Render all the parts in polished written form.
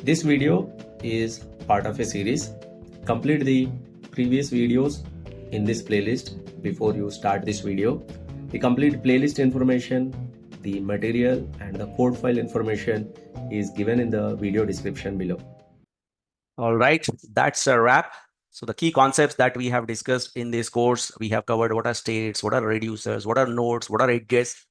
This video is part of a series. Complete the previous videos in this playlist before you start this video. The complete playlist information, the material and the code file information is given in the video description below. All right, that's a wrap. So the key concepts that we have discussed in this course, we have covered what are states, what are reducers, what are nodes, what are edges,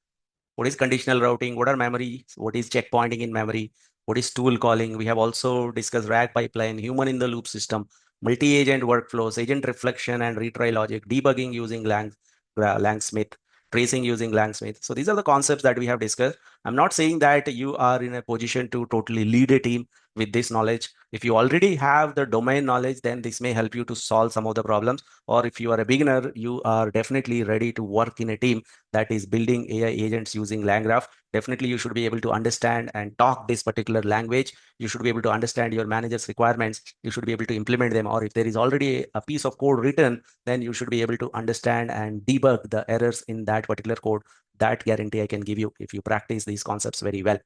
what is conditional routing, what are memory, what is checkpointing in memory, what is tool calling. We have also discussed RAG pipeline, human in the loop system, multi-agent workflows, agent reflection and retry logic, debugging using LangSmith, tracing using LangSmith. So these are the concepts that we have discussed. I'm not saying that you are in a position to totally lead a team with this knowledge. If you already have the domain knowledge, then this may help you to solve some of the problems. Or if you are a beginner, you are definitely ready to work in a team that is building AI agents using LangGraph. Definitely you should be able to understand and talk this particular language. You should be able to understand your manager's requirements. You should be able to implement them. Or if there is already a piece of code written, then you should be able to understand and debug the errors in that particular code. That guarantee I can give you if you practice these concepts very well.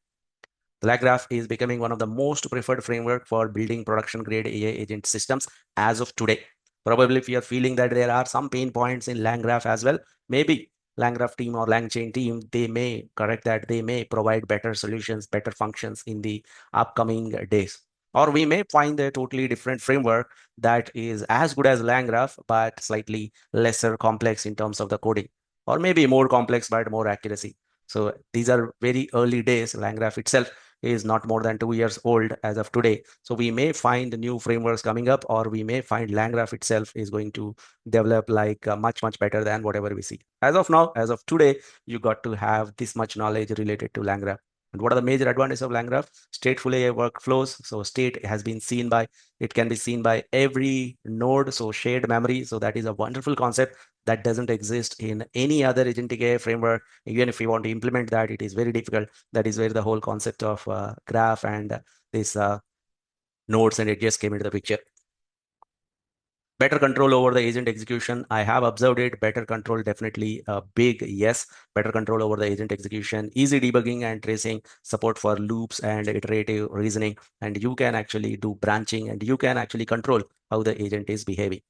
LangGraph is becoming one of the most preferred framework for building production grade AI agent systems as of today. Probably if you're feeling that there are some pain points in LangGraph as well, maybe LangGraph team or LangChain team, they may correct that. They may provide better solutions, better functions in the upcoming days. Or we may find a totally different framework that is as good as LangGraph, but slightly lesser complex in terms of the coding, or maybe more complex, but more accuracy. So these are very early days. LangGraph itself is not more than 2 years old as of today. So we may find new frameworks coming up, or we may find LangGraph itself is going to develop like much better than whatever we see. As of now, as of today, you got to have this much knowledge related to LangGraph. And what are the major advantages of LangGraph? Stateful AI workflows. So state has been seen by, it can be seen by every node. So shared memory. So that is a wonderful concept that doesn't exist in any other agentic AI framework. Even if you want to implement that, it is very difficult. That is where the whole concept of graph and this nodes and edges came into the picture. Better control over the agent execution. I have observed it. Better control, definitely a big yes. Better control over the agent execution, easy debugging and tracing, support for loops and iterative reasoning. And you can actually do branching and you can actually control how the agent is behaving.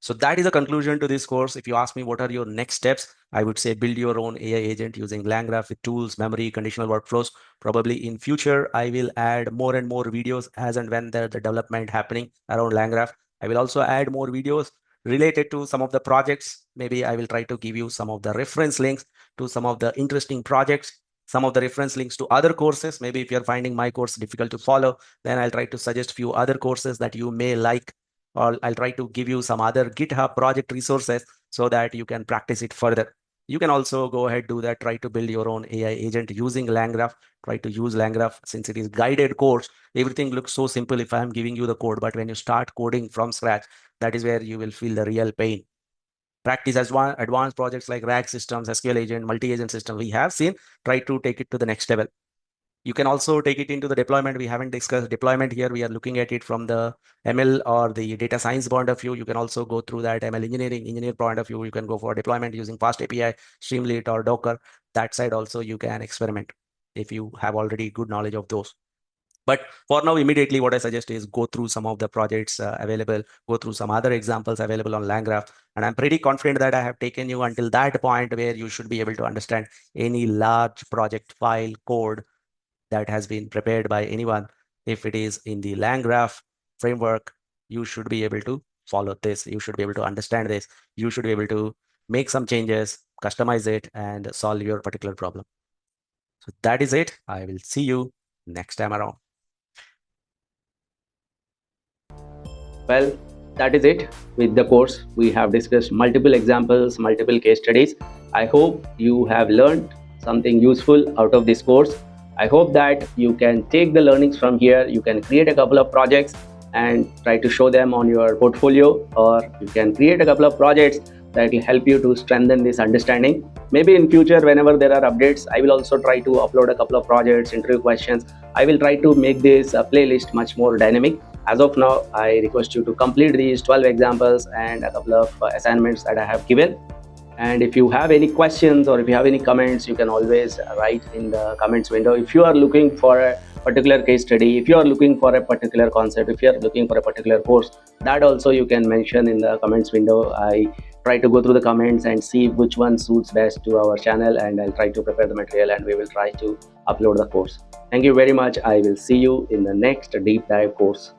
So that is a conclusion to this course. If you ask me what are your next steps, I would say build your own AI agent using LangGraph with tools, memory, conditional workflows. Probably in future, I will add more and more videos as and when the development happening around LangGraph. I will also add more videos related to some of the projects. Maybe I will try to give you some of the reference links to some of the interesting projects, some of the reference links to other courses. Maybe if you're finding my course difficult to follow, then I'll try to suggest few other courses that you may like, or I'll try to give you some other GitHub project resources so that you can practice it further. You can also go ahead, do that, try to build your own AI agent using LangGraph, try to use LangGraph since it is guided course. Everything looks so simple if I'm giving you the code, but when you start coding from scratch, that is where you will feel the real pain. Practice as one advanced projects like RAG systems, SQL agent, multi-agent system we have seen, try to take it to the next level. You can also take it into the deployment. We haven't discussed deployment here. We are looking at it from the ML or the data science point of view. You can also go through that ML engineer point of view. You can go for deployment using FastAPI, Streamlit, or Docker. That side also you can experiment if you have already good knowledge of those. But for now, immediately what I suggest is go through some of the projects available, go through some other examples available on LangGraph. And I'm pretty confident that I have taken you until that point where you should be able to understand any large project file code that has been prepared by anyone. If it is in the LangGraph framework, you should be able to follow this. You should be able to understand this. You should be able to make some changes, customize it, and solve your particular problem. So that is it. I will see you next time around. Well, that is it with the course. We have discussed multiple examples, multiple case studies. I hope you have learned something useful out of this course. I hope that you can take the learnings from here. You can create a couple of projects and try to show them on your portfolio, or you can create a couple of projects that will help you to strengthen this understanding. Maybe in future, whenever there are updates, I will also try to upload a couple of projects, interview questions. I will try to make this playlist much more dynamic. As of now, I request you to complete these 12 examples and a couple of assignments that I have given. And if you have any questions or if you have any comments, you can always write in the comments window. If you are looking for a particular case study, if you are looking for a particular concept, if you are looking for a particular course, that also you can mention in the comments window. I try to go through the comments and see which one suits best to our channel, and I'll try to prepare the material and we will try to upload the course. Thank you very much. I will see you in the next deep dive course.